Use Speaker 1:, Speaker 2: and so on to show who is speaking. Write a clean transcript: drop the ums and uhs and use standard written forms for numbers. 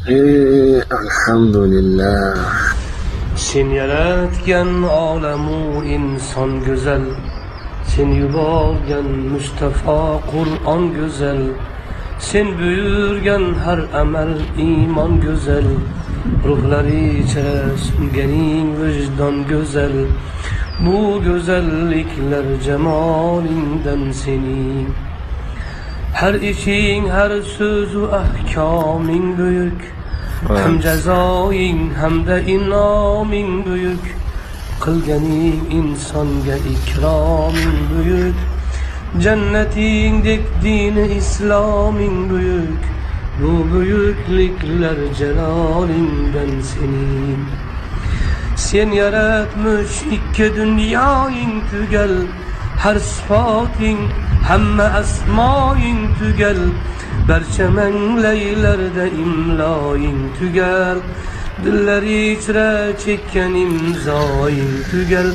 Speaker 1: Elhamdülillah.
Speaker 2: Sen yaratgan olamu inson güzel. Sen yuborgan Mustafa Qur'on güzel. Sen buyurgan her amel iman güzel. Ruhları içre süngenin vicdan güzel. Bu güzellikler cemalinden senin. Her işin, her sözü ahkamın büyük. Hem cezayin hem de inamin büyük. Kılganin insanga ikramın büyük. Cennetindek dini İslam'ın büyük. Bu büyüklükler celalinden senin. Sen yaratmış iki dünyayın tügel. Her sıfatın hemme esmayın tügel. Berçemen leylerde imlayın tügel. Dilleri içre çekken imzayın tügel.